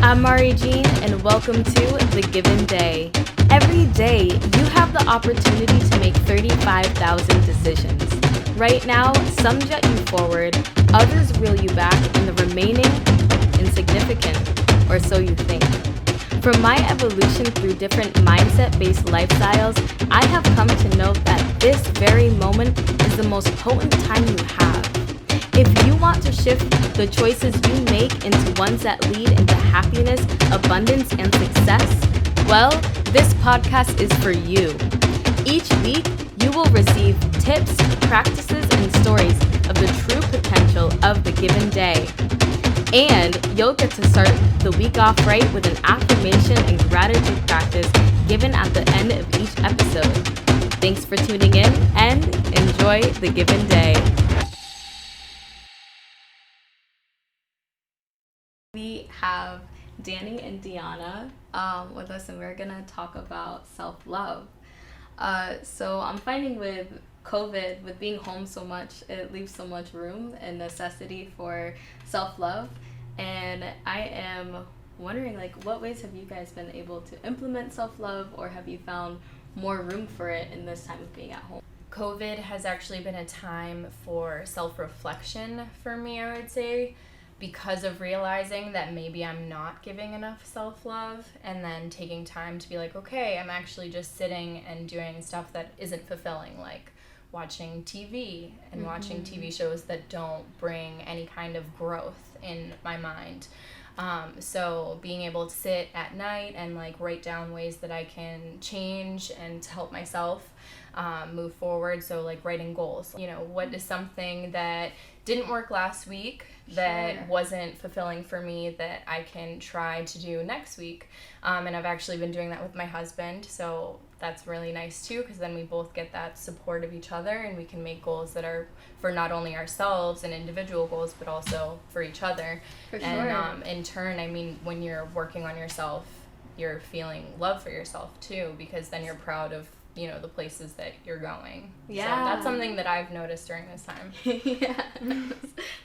I'm Mari Jean, and welcome to The Given Day. Every day, you have the opportunity to make 35,000 decisions. Right now, some jet you forward, others reel you back, and the remaining, insignificant, or so you think. From my evolution through different mindset-based lifestyles, I have come to know that this very moment is the most potent time you have. If you want to shift the choices you make into ones that lead into happiness, abundance, and success, well, this podcast is for you. Each week, you will receive tips, practices, and stories of the true potential of the given day. And you'll get to start the week off right with an affirmation and gratitude practice given at the end of each episode. Thanks for tuning in and enjoy the given day. We have Danny and Deanna with us, and we're gonna talk about self-love. So I'm finding with COVID, with being home so much, it leaves so much room and necessity for self-love. And I am wondering, what ways have you guys been able to implement self-love, or have you found more room for it in this time of being at home? COVID has actually been a time for self-reflection for me, I would say, because of realizing that maybe I'm not giving enough self-love, and then taking time to be like, okay, I'm actually just sitting and doing stuff that isn't fulfilling, like watching TV and watching TV shows that don't bring any kind of growth in my mind. So being able to sit at night and write down ways that I can change and to help myself move forward. So writing goals, what is something that didn't work last week that wasn't fulfilling for me that I can try to do next week. And I've actually been doing that with my husband. So that's really nice too, because then we both get that support of each other, and we can make goals that are for not only ourselves and individual goals, but also for each other. For sure. And in turn, when you're working on yourself, you're feeling love for yourself too, because then you're proud of the places that you're going. Yeah. So that's something that I've noticed during this time. Yeah.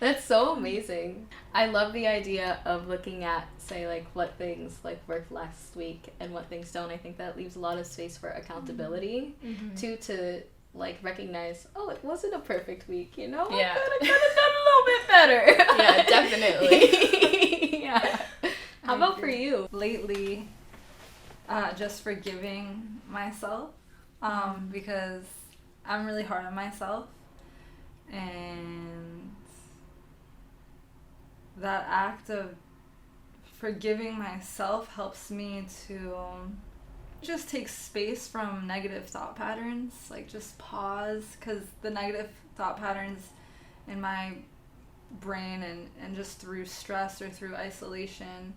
That's so amazing. I love the idea of looking at, say, what things worked last week and what things don't. I think that leaves a lot of space for accountability too, to recognize, it wasn't a perfect week, Yeah. I could have done a little bit better. Yeah, definitely. Yeah. How about for you? Lately, just forgiving myself, because I'm really hard on myself, and that act of forgiving myself helps me to just take space from negative thought patterns, just pause, because the negative thought patterns in my brain and just through stress or through isolation,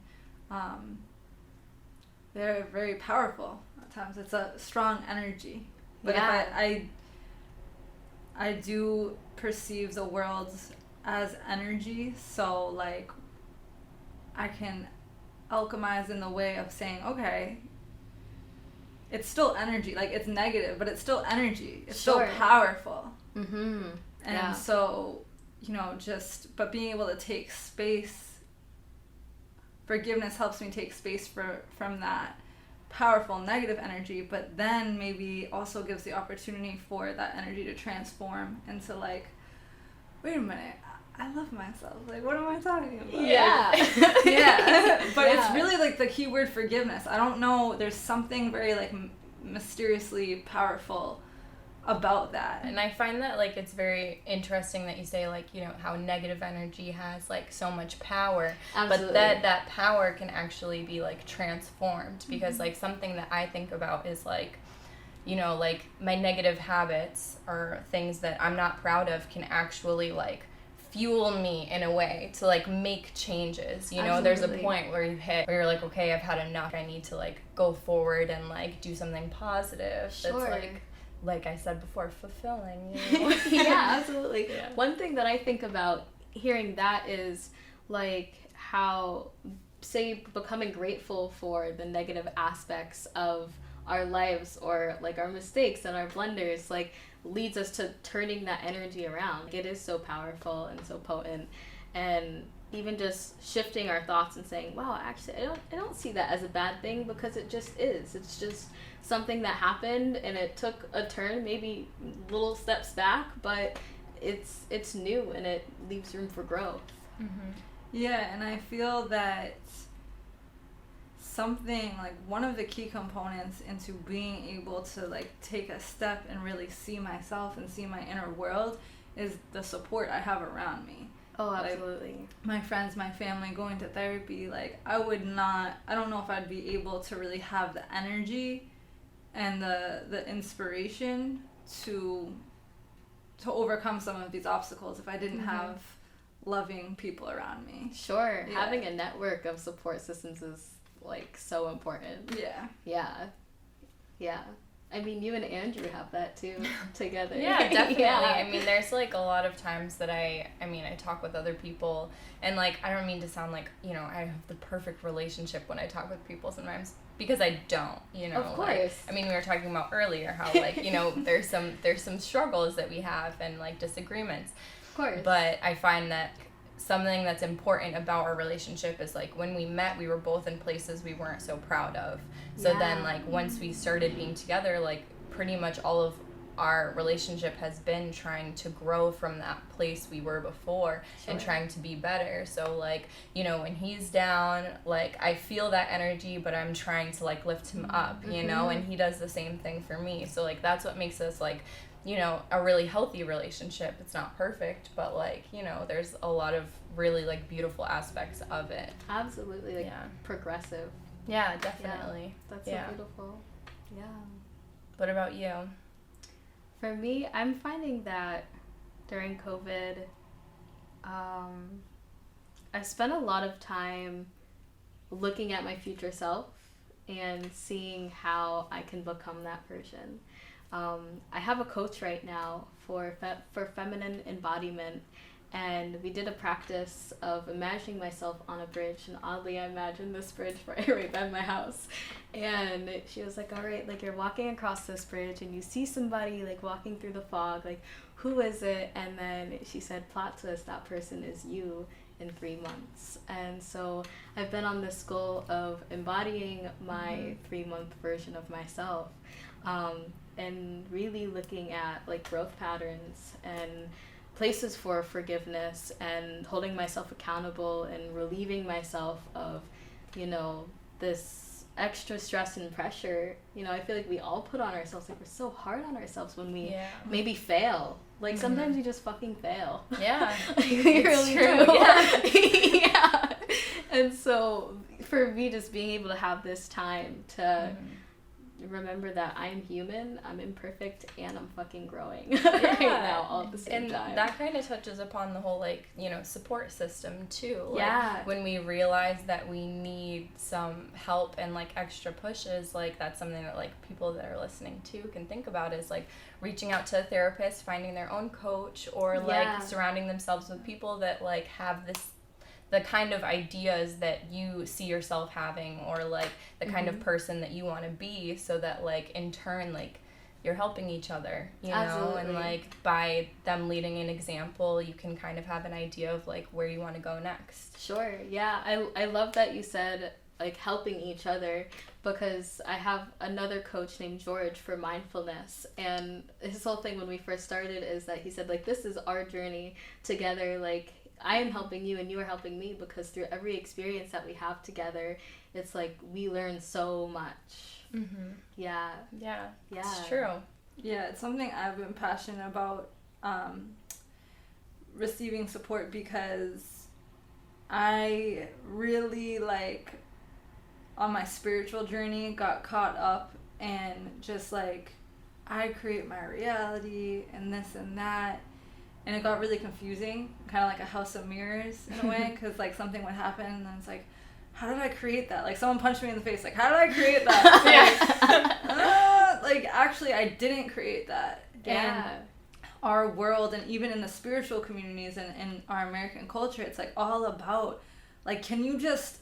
they're very powerful at times. It's a strong energy. But Yeah. if I do perceive the world as energy, so I can alchemize in the way of saying, okay, it's still energy. It's negative, but it's still energy. It's still powerful. Mm-hmm. And so, but being able to take space, forgiveness helps me take space from that powerful negative energy, but then maybe also gives the opportunity for that energy to transform into wait a minute, I love myself. What am I talking about? Yeah. Yeah. But it's really the key word, forgiveness. I don't know. There's something very mysteriously powerful about that. And I find that it's very interesting that you say how negative energy has so much power. Absolutely. But that power can actually be transformed, because something that I think about is my negative habits or things that I'm not proud of can actually fuel me in a way to make changes. There's a point where you're okay, I've had enough. I need to go forward and do something positive. Sure. That's like I said before, fulfilling. Yeah, absolutely. Yeah. One thing that I think about hearing that is how, say, becoming grateful for the negative aspects of our lives, or our mistakes and our blunders, leads us to turning that energy around. It is so powerful and so potent. and even just shifting our thoughts and saying, wow, actually I don't see that as a bad thing, because it just is. It's just something that happened and it took a turn, maybe little steps back, but it's new and it leaves room for growth. Yeah, and I feel that something like one of the key components into being able to like take a step and really see myself and see my inner world is the support I have around me. Oh, absolutely. Like, my friends, my family, going to therapy, like I don't know if I'd be able to really have the energy and the inspiration to overcome some of these obstacles if I didn't have loving people around me. Sure. Yeah. Having a network of support systems is like so important. Yeah. I mean, you and Andrew have that too together. Yeah, definitely. I mean, there's like a lot of times that I talk with other people, and like I don't mean to sound like, you know, I have the perfect relationship when I talk with people sometimes, because I don't, you know. Of course. Like, I mean, we were talking about earlier how like, you know, there's some struggles that we have and like disagreements. Of course. But I find that something that's important about our relationship is like when we met, we were both in places we weren't so proud of. So then like once we started being together, like pretty much all of our relationship has been trying to grow from that place we were before and trying to be better. So like, you know, when he's down, like I feel that energy, but I'm trying to like lift him up, you know, and he does the same thing for me. So like that's what makes us like, you know, a really healthy relationship. It's not perfect, but like, you know, there's a lot of really like beautiful aspects of it. Absolutely. Like progressive. Yeah, definitely. Yeah, that's so beautiful. Yeah. What about you? For me, I'm finding that during COVID, I spent a lot of time looking at my future self and seeing how I can become that version. I have a coach right now for feminine embodiment, and we did a practice of imagining myself on a bridge, and oddly I imagined this bridge right by my house, and she was like, all right, like you're walking across this bridge and you see somebody like walking through the fog, like who is it? And then she said, plot twist, that person is you in 3 months. And so I've been on this goal of embodying my 3-month version of myself, and really looking at like growth patterns and places for forgiveness and holding myself accountable and relieving myself of, you know, this extra stress and pressure. You know, I feel like we all put on ourselves, like we're so hard on ourselves when we maybe fail. Like sometimes you just fucking fail. Yeah. You really true. do. Yeah. Yeah. And so for me, just being able to have this time to remember that I'm human, I'm imperfect, and I'm fucking growing right now all at the same time. And that kind of touches upon the whole, like, you know, support system too. Like, when we realize that we need some help and like extra pushes, like that's something that like people that are listening to can think about, is like reaching out to a therapist, finding their own coach, or like surrounding themselves with people that like have the kind of ideas that you see yourself having, or like the kind of person that you want to be, so that like in turn like you're helping each other, you know, and like by them leading an example, you can kind of have an idea of like where you want to go next. Sure. Yeah. I love that you said like helping each other, because I have another coach named George for mindfulness, and his whole thing when we first started is that he said like, this is our journey together, like I am helping you and you are helping me, because through every experience that we have together, it's like we learn so much. Yeah, It's true. Yeah, it's something I've been passionate about, receiving support, because I really like on my spiritual journey got caught up and just like I create my reality and this and that. And it got really confusing, kind of like a house of mirrors in a way, because like something would happen and then it's like, how did I create that? Like someone punched me in the face, like how did I create that? Like actually I didn't create that. Yeah. And our world, and even in the spiritual communities and in our American culture, it's like all about like, can you just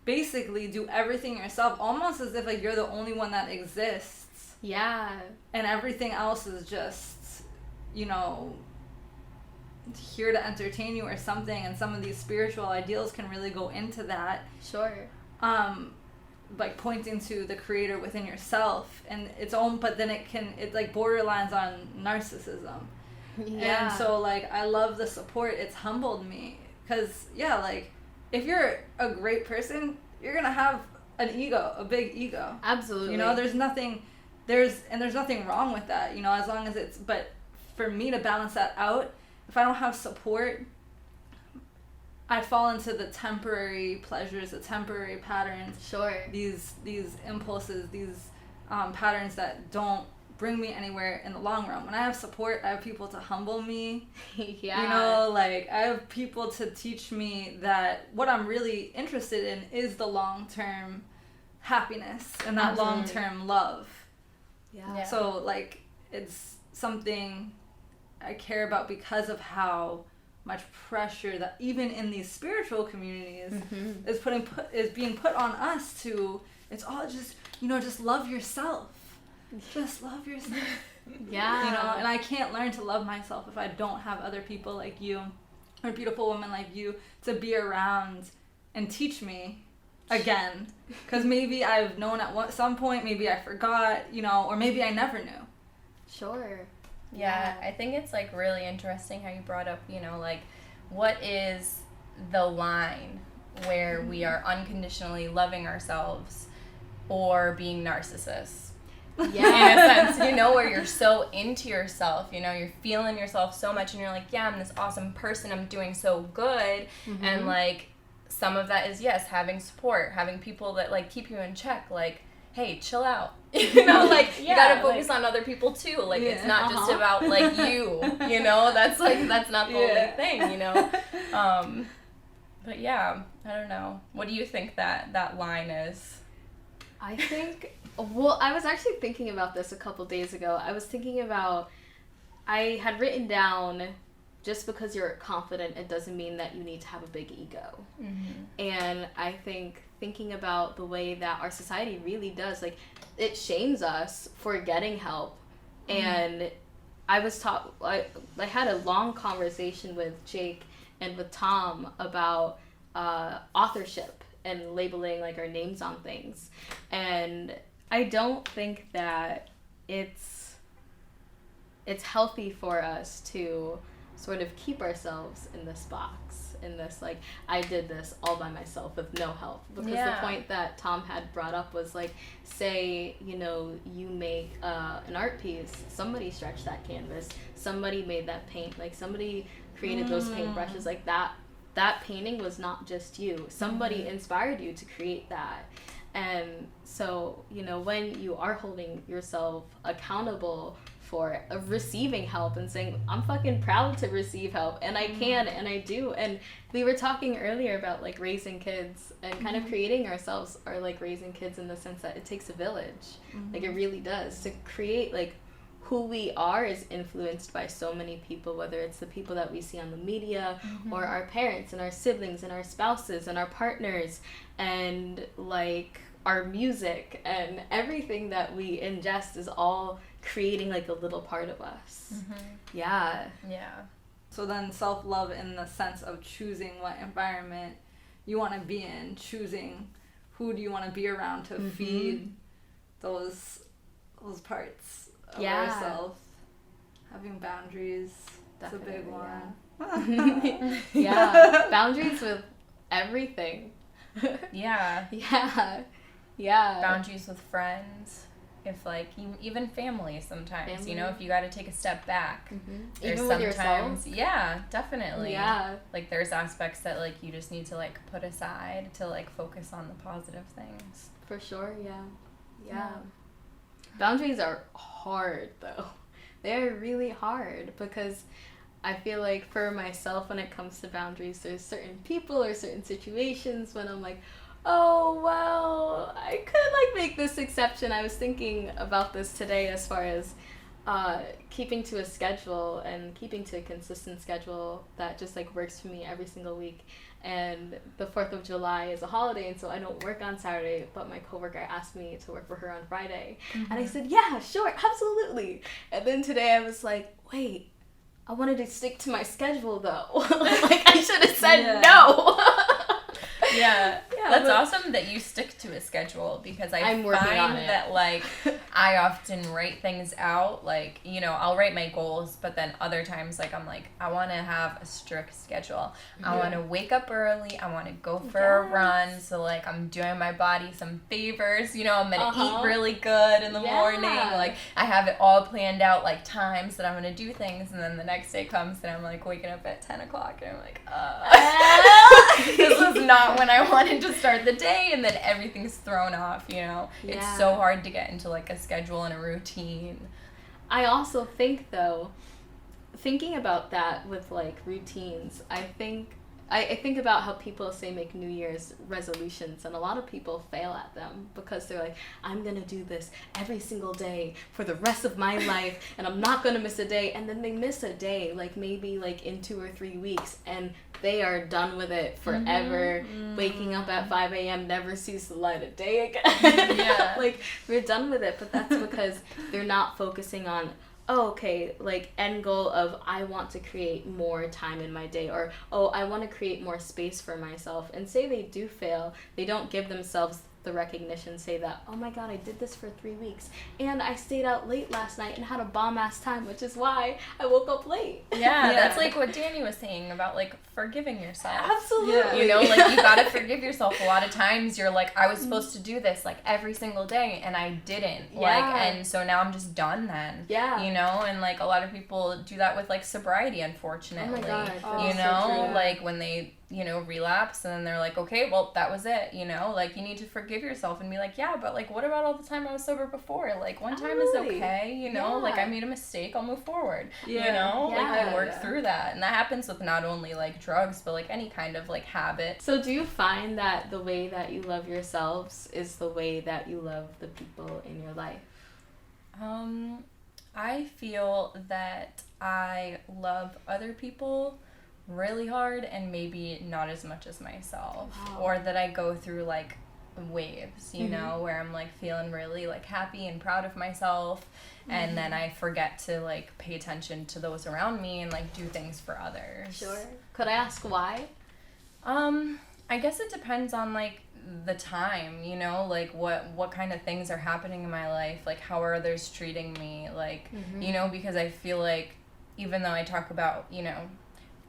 basically do everything yourself, almost as if like you're the only one that exists. Yeah. And everything else is just, you know, here to entertain you or something, and some of these spiritual ideals can really go into that. Sure. Like pointing to the creator within yourself and its own, but then it like borderlines on narcissism. Yeah. And so like I love the support. It's humbled me because like if you're a great person, you're gonna have an ego, a big ego. Absolutely. You know, there's nothing wrong with that, you know, as long as but for me to balance that out, if I don't have support, I fall into the temporary pleasures, the temporary patterns. Sure. These impulses, these patterns that don't bring me anywhere in the long run. When I have support, I have people to humble me. Yeah. You know, like I have people to teach me that what I'm really interested in is the long-term happiness and that Absolutely. long-term love. Yeah. So like it's something I care about because of how much pressure that even in these spiritual communities is being put on us to. It's all just, you know, just love yourself. Just love yourself. Yeah. You know, and I can't learn to love myself if I don't have other people like you or beautiful women like you to be around and teach me again. Because maybe I've known at some point, maybe I forgot, you know, or maybe I never knew. Sure. Yeah, I think it's like really interesting how you brought up, you know, like what is the line where we are unconditionally loving ourselves or being narcissists? Yeah. In a sense, you know, where you're so into yourself, you know, you're feeling yourself so much and you're like, yeah, I'm this awesome person, I'm doing so good. And like some of that is, yes, having support, having people that like keep you in check, like, hey, chill out. You know, like, you gotta focus on other people too. Like, it's not just about, like, you know? That's not the only thing, you know? But yeah, I don't know. What do you think that line is? I think, well, I was actually thinking about this a couple days ago. I was thinking about, I had written down, just because you're confident, it doesn't mean that you need to have a big ego. And I think thinking about the way that our society really does, like, it shames us for getting help. And I was I had a long conversation with Jake and with Tom about authorship and labeling like our names on things. And I don't think that it's healthy for us to sort of keep ourselves in this box, in this like, I did this all by myself with no help. Because the point that Tom had brought up was like, say, you know, you make an art piece, somebody stretched that canvas, somebody made that paint, like somebody created those paintbrushes, like that painting was not just you. Somebody inspired you to create that. And so, you know, when you are holding yourself accountable for receiving help and saying, I'm fucking proud to receive help, and I can, and I do. And we were talking earlier about like raising kids and kind of creating ourselves, or like raising kids in the sense that it takes a village. Like it really does. To create like who we are is influenced by so many people, whether it's the people that we see on the media or our parents and our siblings and our spouses and our partners and like our music, and everything that we ingest is all creating like a little part of us. Yeah. So then self-love in the sense of choosing what environment you want to be in, choosing who do you want to be around to feed those parts of ourselves. Having boundaries, that's a big one. Yeah. Boundaries with everything. Yeah. Boundaries with friends. If like even family sometimes, you know, if you got to take a step back, there's even with sometimes yourself? Definitely, like there's aspects that like you just need to like put aside to like focus on the positive things. For sure. Yeah. Boundaries are hard though. They're really hard, because I feel like for myself, when it comes to boundaries, there's certain people or certain situations when I'm like, oh, well, I could like make this exception. I was thinking about this today as far as keeping to a schedule and keeping to a consistent schedule that just like works for me every single week. And the 4th of July is a holiday, and so I don't work on Saturday, but my coworker asked me to work for her on Friday. And I said, yeah, sure, absolutely. And then today I was like, wait, I wanted to stick to my schedule though. Like I should have said Yeah. no. Yeah, Yeah, that's but- awesome that you stick to a schedule, because I'm working on find it. that, like, I often write things out, like, you know, I'll write my goals, but then other times, like, I'm like, I want to have a strict schedule. I want to wake up early. I want to go for a run. So, like, I'm doing my body some favors. You know, I'm going to eat really good in the morning. Like, I have it all planned out, like, times that I'm going to do things. And then the next day comes and I'm, like, waking up at 10 o'clock. And I'm like, this was not when I wanted to start the day. And then everything's thrown off, you know. Yeah. It's so hard to get into, like, a schedule and a routine. I also think though, thinking about that with like routines, I think about how people say make New Year's resolutions, and a lot of people fail at them because they're like, I'm gonna do this every single day for the rest of my life, and I'm not gonna miss a day, and then they miss a day, like maybe like in 2 or 3 weeks, and they are done with it forever. Waking up at 5 a.m. never sees the light of day again. Yeah. Like, we're done with it, but that's because they're not focusing on, oh, okay, like, end goal of I want to create more time in my day, or, oh, I want to create more space for myself. And say they do fail, they don't give themselves the recognition, say that, oh my god, I did this for 3 weeks, and I stayed out late last night and had a bomb-ass time, which is why I woke up late. Yeah, that's like what Danny was saying about, like, forgiving yourself. Absolutely. Yeah. You know, like, you gotta forgive yourself. A lot of times you're like, I was supposed to do this, like, every single day, and I didn't. Like, and so now I'm just done then. Yeah. You know, and, like, a lot of people do that with, like, sobriety, unfortunately. Oh my god. You that's know, so true. like, when they, you know, relapse, and then they're like, okay, well, that was it, you know? Like, you need to forgive yourself and be like, yeah, but, like, what about all the time I was sober before? Like, one time is Absolutely. okay, you know? Yeah. Like, I made a mistake, I'll move forward. You Yeah. know? Like, you work Yeah. through that. And that happens with not only, like, drugs, but, like, any kind of, like, habit. So do you find that the way that you love yourselves is the way that you love the people in your life? I feel that I love other people really hard and maybe not as much as myself. Wow. Or that I go through, like, waves, you know, where I'm, like, feeling really, like, happy and proud of myself, and then I forget to, like, pay attention to those around me and, like, do things for others. Sure. Could I ask why? I guess it depends on, like, the time, you know, like, what kind of things are happening in my life, like, how are others treating me, like, you know, because I feel like, even though I talk about, you know,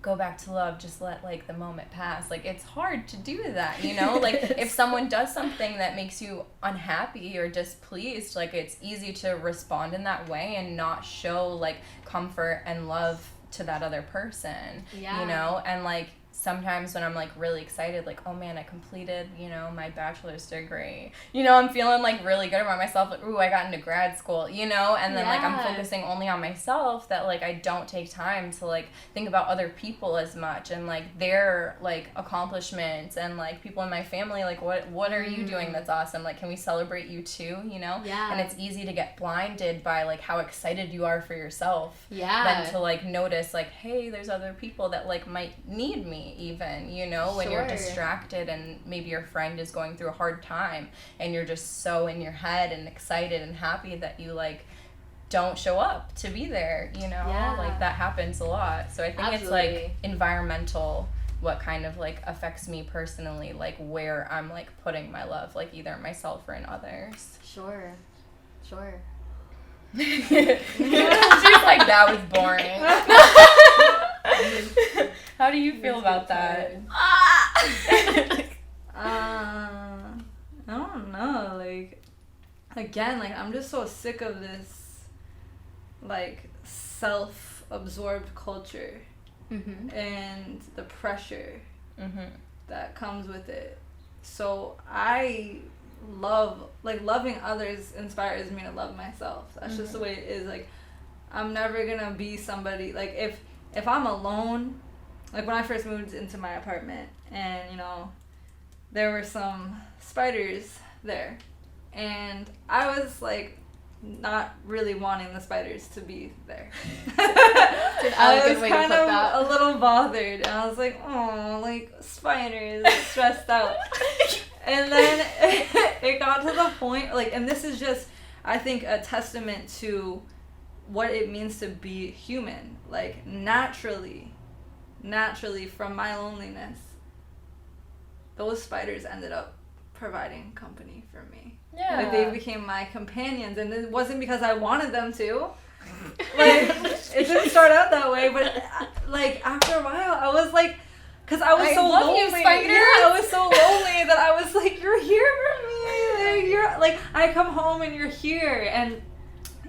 go back to love, just let, like, the moment pass, like, it's hard to do that, you know, like, if someone does something that makes you unhappy or displeased, like, it's easy to respond in that way and not show, like, comfort and love to that other person, Yeah. you know, and, like, sometimes when I'm, like, really excited, like, oh, man, I completed, you know, my bachelor's degree. You know, I'm feeling, like, really good about myself. Like, ooh, I got into grad school, you know? And then, like, I'm Yeah. focusing only on myself, that, like, I don't take time to, like, think about other people as much and, like, their, like, accomplishments and, like, people in my family, like, what are you doing that's awesome? Like, can we celebrate you too, you know? Yeah. And it's easy to get blinded by, like, how excited you are for yourself. Yeah. Than to, like, notice, like, hey, there's other people that, like, might need me even, you know, when you're Sure. distracted and maybe your friend is going through a hard time and you're just so in your head and excited and happy that you, like, don't show up to be there, you know? Yeah. Like, that happens a lot. So I think it's, Absolutely. like, environmental, what kind of, like, affects me personally, like, where I'm, like, putting my love, like, either in myself or in others. Sure. She's like, that was boring. How do you feel about that? I don't know, like, again, like, I'm just so sick of this, like, self-absorbed culture and the pressure that comes with it. So I love, like, loving others inspires me to love myself. That's just the way it is. Like, I'm never gonna be somebody, like, if I'm alone, like, when I first moved into my apartment and, you know, there were some spiders there, and I was, like, not really wanting the spiders to be there. I was kind of a little bothered, and I was like, oh, like, spiders, stressed out. And then it got to the point, like, and this is just, I think, a testament to what it means to be human. Like, naturally from my loneliness, those spiders ended up providing company for me. Yeah. Like, they became my companions, and it wasn't because I wanted them to. Like, it didn't start out that way, but like after a while, I was like, because I was so lonely. You, spiders. Yeah, I was so lonely that I was like, you're here for me. Like, you're like, I come home and you're here, and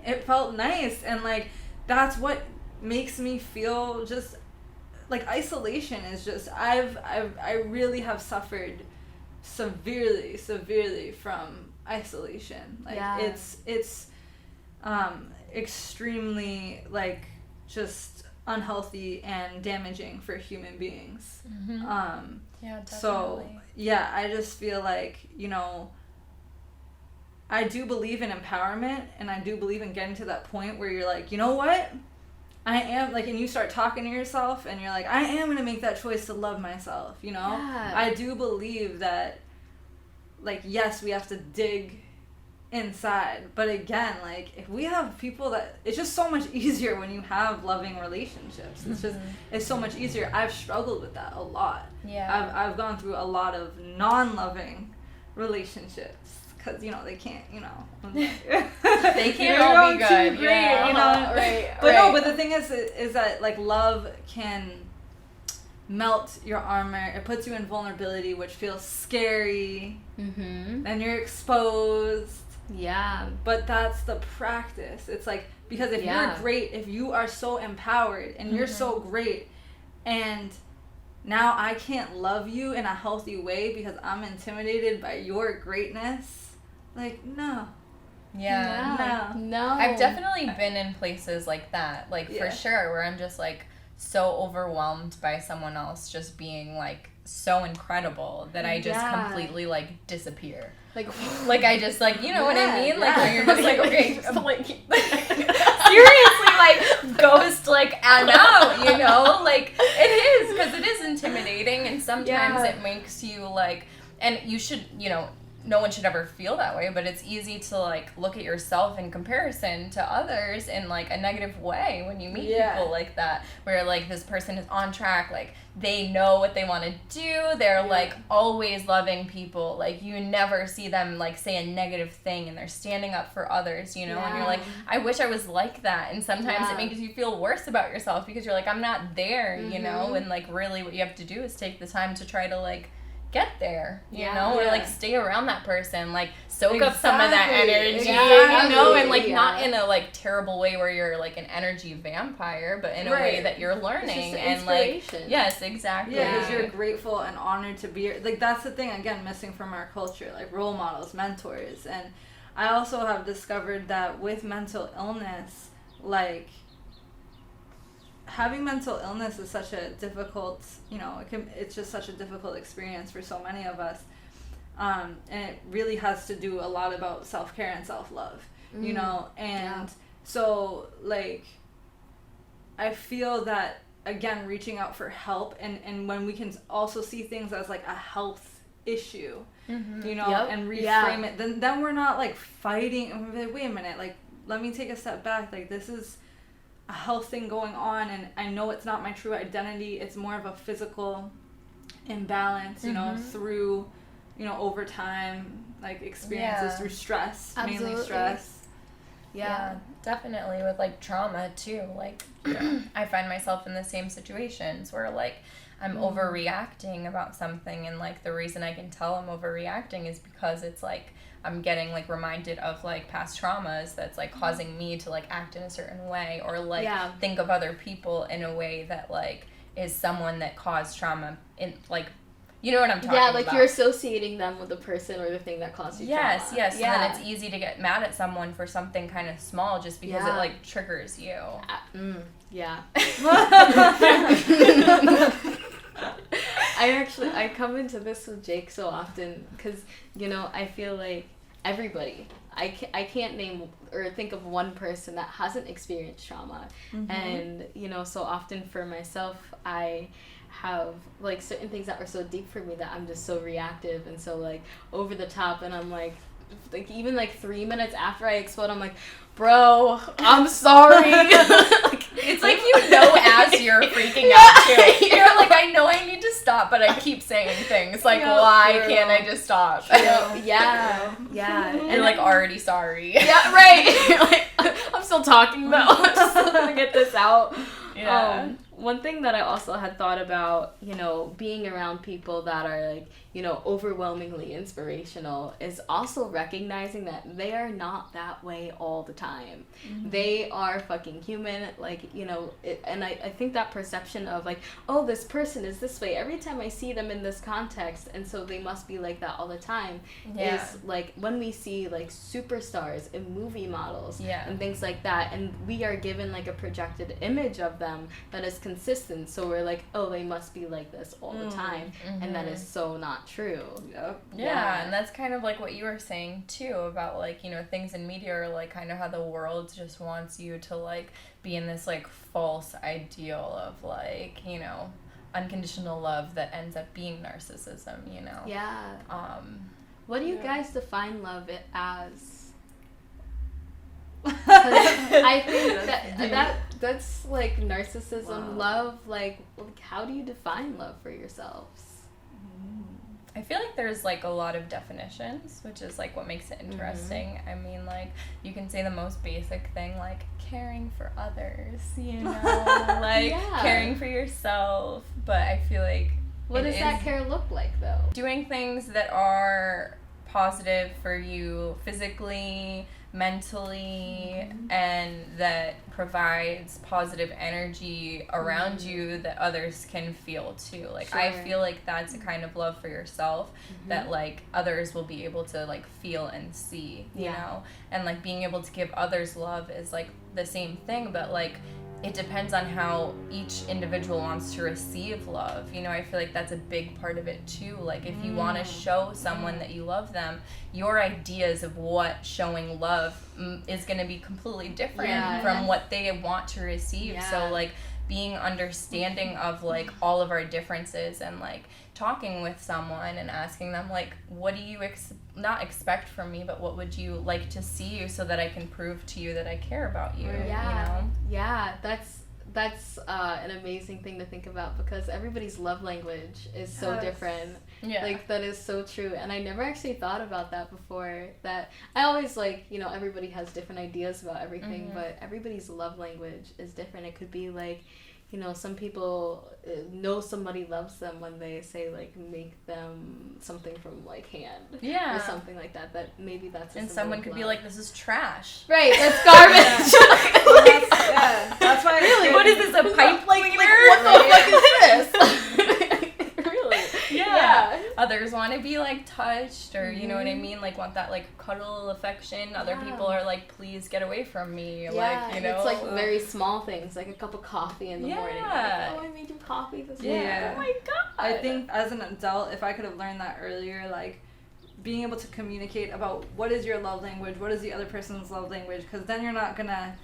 it felt nice. And like, that's what makes me feel just like isolation is just. I really have suffered severely from isolation. Like, it's extremely like just unhealthy and damaging for human beings. Yeah, definitely. So yeah, I just feel like, I do believe in empowerment, and I do believe in getting to that point where you're like, you know what, I am, like, and you start talking to yourself and you're like, I am going to make that choice to love myself, Yeah. I do believe that, like, yes, we have to dig inside, but again, like, if we have people that, it's just so much easier when you have loving relationships. It's just, it's so much easier. I've struggled with that a lot. Yeah. I've gone through a lot of non-loving relationships, because they can't, they can't all be good. Great, yeah. Right. But right. no, but the thing is that, like, love can melt your armor. It puts you in vulnerability, which feels scary. And you're exposed. Yeah. But that's the practice. It's like, because if you're great, if you are so empowered and you're so great, and now I can't love you in a healthy way because I'm intimidated by your greatness, like, no. Yeah. No. I've definitely been in places like that, like, for sure, where I'm just, like, so overwhelmed by someone else just being, like, so incredible that I just completely, like, disappear. Like I just, like, you know what I mean? Like, where you're just like, okay, like, seriously, like, ghost, like, I'm out, like, it is, because it is intimidating, and sometimes it makes you, like, and you should, no one should ever feel that way, but it's easy to, like, look at yourself in comparison to others in, like, a negative way when you meet people like that, where, like, this person is on track, like, they know what they want to do, they're, like, always loving people, like, you never see them, like, say a negative thing, and they're standing up for others, and you're like, I wish I was like that, and sometimes it makes you feel worse about yourself, because you're like, I'm not there, and, like, really what you have to do is take the time to try to, like, get there, or, like, stay around that person, like, soak up some of that energy, and, like, not in a, like, terrible way where you're, like, an energy vampire, but in a way that you're learning, and, like, yes, exactly. Yeah, because you're grateful and honored to be, like, that's the thing, again, missing from our culture, like, role models, mentors, and I also have discovered that with mental illness, like, having mental illness is such a difficult, it's just such a difficult experience for so many of us. And it really has to do a lot about self-care and self-love, and so, like, I feel that, again, reaching out for help, and when we can also see things as, like, a health issue, and reframe it, then we're not, like, fighting, and we're like, wait a minute, like, let me take a step back, like, this is a health thing going on, and I know it's not my true identity, it's more of a physical imbalance, through, over time, like, experiences through stress, mainly stress. Yeah, definitely, with, like, trauma too, like, I find myself in the same situations where, like, I'm overreacting about something, and, like, the reason I can tell I'm overreacting is because it's, like, I'm getting, like, reminded of, like, past traumas that's, like, causing me to, like, act in a certain way, or, like, think of other people in a way that, like, is someone that caused trauma in, like, you know what I'm talking about. Yeah, like, you're associating them with the person or the thing that caused you trauma. Yes, and then it's easy to get mad at someone for something kind of small just because it, like, triggers you. I come into this with Jake so often because, I feel like everybody, I can't name or think of one person that hasn't experienced trauma. And, so often for myself, I have, like, certain things that are so deep for me that I'm just so reactive and so, like, over the top, and I'm like, like even like 3 minutes after I explode, I'm like, bro, I'm sorry. Like, it's like, you know, as you're freaking out too. You're like, I know I need to stop, but I keep saying things like, why can't I just stop? Yeah. And like already sorry. Yeah, right. Like, I'm still talking though. I'm just gonna get this out. Yeah. One thing that I also had thought about, you know, being around people that are like, you know, overwhelmingly inspirational is also recognizing that they are not that way all the time. Mm-hmm. They are fucking human, like, you know, and I think that perception of like, oh, this person is this way every time I see them in this context, and so they must be like that all the time, is like when we see like superstars and movie models and things like that, and we are given like a projected image of them that is consistent, so we're like, oh, they must be like this all the time, and that is so not true. Yeah, and that's kind of like what you were saying too about like, you know, things in media are like kind of how the world just wants you to like be in this like false ideal of like, you know, unconditional love that ends up being narcissism, you know. What do you guys define love as? I think that's like narcissism. Love, like how do you define love for yourselves? I feel like there's like a lot of definitions, which is like what makes it interesting. I mean, like you can say the most basic thing, like caring for others, you know, like caring for yourself. But I feel like what does that care look like though? Doing things that are positive for you physically, mentally, and that provides positive energy around you that others can feel too. Like I feel like that's a kind of love for yourself that like others will be able to like feel and see, you know. And like being able to give others love is like the same thing, but like it depends on how each individual wants to receive love. You know, I feel like that's a big part of it too. Like if you want to show someone that you love them, your ideas of what showing love is going to be completely different from what they want to receive. So like being understanding of like all of our differences and like talking with someone and asking them like, what do you not expect from me, but what would you like to see you so that I can prove to you that I care about you, you know? Yeah, that's an amazing thing to think about, because everybody's love language is so different. Like that is so true, and I never actually thought about that before. That I always like, you know, everybody has different ideas about everything, but everybody's love language is different. It could be like, you know, some people know somebody loves them when they say like make them something from like hand or something like that. That maybe that's and someone could be like, this is trash, right? That's garbage. That's why. Really, what is this, a pipe cleaner? What the fuck is this? Really? Yeah. Others want to be like touched, or you know what I mean, like want that like cuddle affection. Other people are like, please get away from me. Like, you know, it's like very small things, like a cup of coffee in the morning. Like, oh, I made you coffee this morning. Oh my god. I think as an adult, if I could have learned that earlier, like being able to communicate about what is your love language, what is the other person's love language, because then you're not gonna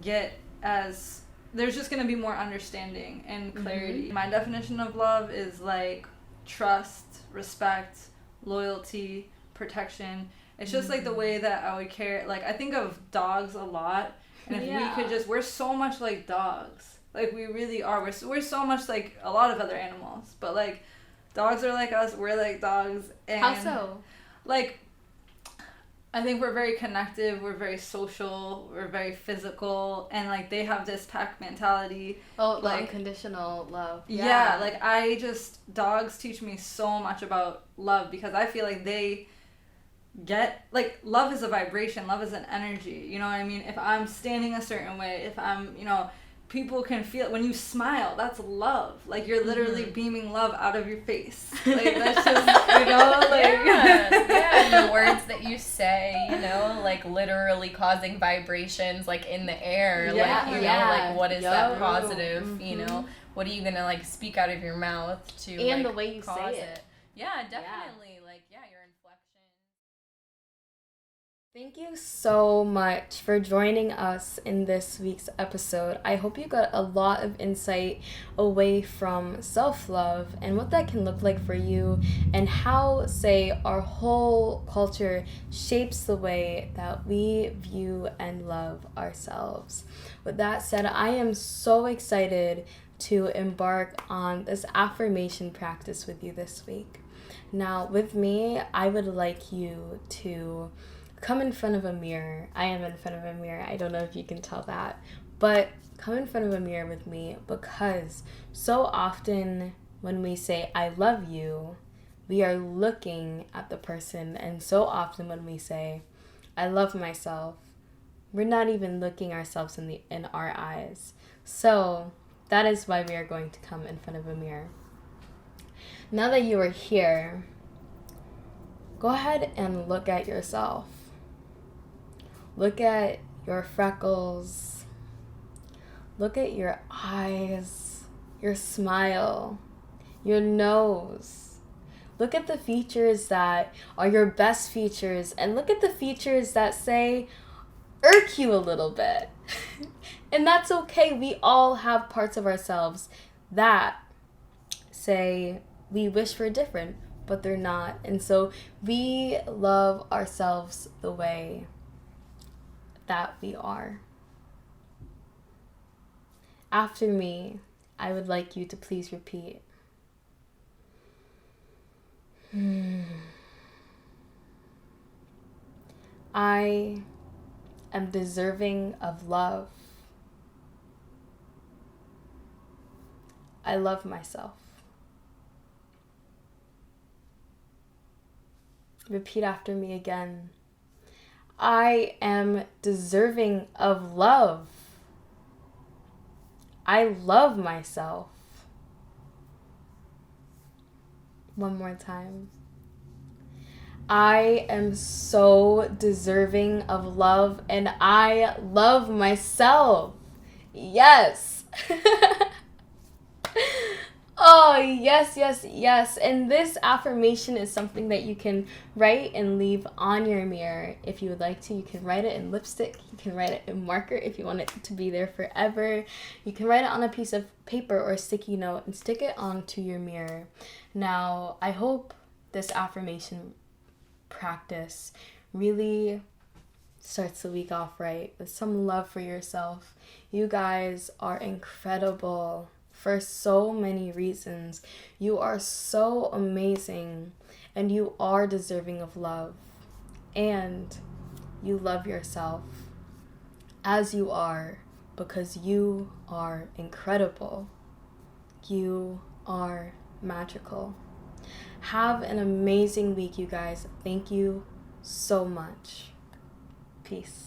get as, there's just gonna be more understanding and clarity. My definition of love is like trust, respect, loyalty, protection. It's just like the way that I would care. Like I think of dogs a lot, and if we could just, we're so much like dogs. Like we really are. We're so much like a lot of other animals, but like dogs are like us. We're like dogs. And how so? Like I think we're very connective, we're very social, we're very physical, and like they have this pack mentality. Oh, like unconditional love. Yeah, like dogs teach me so much about love, because I feel like they get, like, love is a vibration, love is an energy, you know what I mean? If I'm standing a certain way, if I'm, you know, people can feel, when you smile, that's love. Like, you're literally beaming love out of your face. Like, that's just, you know, like... and the words that you say, you know, like, literally causing vibrations, like, in the air. Like, you know, like, what is that positive, you know? What are you gonna, like, speak out of your mouth to, and like, the way you say it. Yeah, definitely. Like, yeah, you're Thank you so much for joining us in this week's episode. I hope you got a lot of insight away from self-love and what that can look like for you, and how, say, our whole culture shapes the way that we view and love ourselves. With that said, I am so excited to embark on this affirmation practice with you this week. Now, with me, I would like you to come in front of a mirror. I am in front of a mirror. I don't know if you can tell that, but come in front of a mirror with me, because so often when we say, I love you, we are looking at the person. And so often when we say, I love myself, we're not even looking ourselves in our eyes. So that is why we are going to come in front of a mirror. Now that you are here, go ahead and look at yourself. Look at your freckles. Look at your eyes, your smile, your nose. Look at the features that are your best features, and look at the features that, say, irk you a little bit. And that's okay. We all have parts of ourselves that, say, we wish were different, but they're not. And so we love ourselves the way that we are. After me, I would like you to please repeat. I am deserving of love. I love myself. Repeat after me again. I am deserving of love. I love myself. One more time. I am so deserving of love, and I love myself. Yes. Oh, yes, yes, yes. And this affirmation is something that you can write and leave on your mirror if you would like to. You can write it in lipstick. You can write it in marker if you want it to be there forever. You can write it on a piece of paper or a sticky note and stick it onto your mirror. Now, I hope this affirmation practice really starts the week off right with some love for yourself. You guys are incredible for so many reasons. You are so amazing, and you are deserving of love, and you love yourself as you are, because you are incredible. You are magical. Have an amazing week, you guys. Thank you so much. Peace.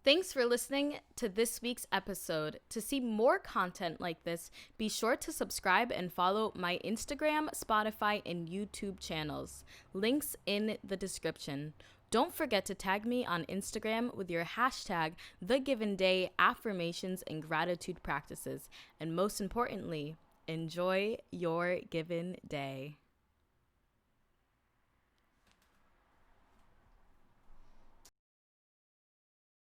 Thanks for listening to this week's episode. To see more content like this, be sure to subscribe and follow my Instagram, Spotify, and YouTube channels. Links in the description. Don't forget to tag me on Instagram with your hashtag #TheGivenDay affirmations and gratitude practices. And most importantly, enjoy your given day.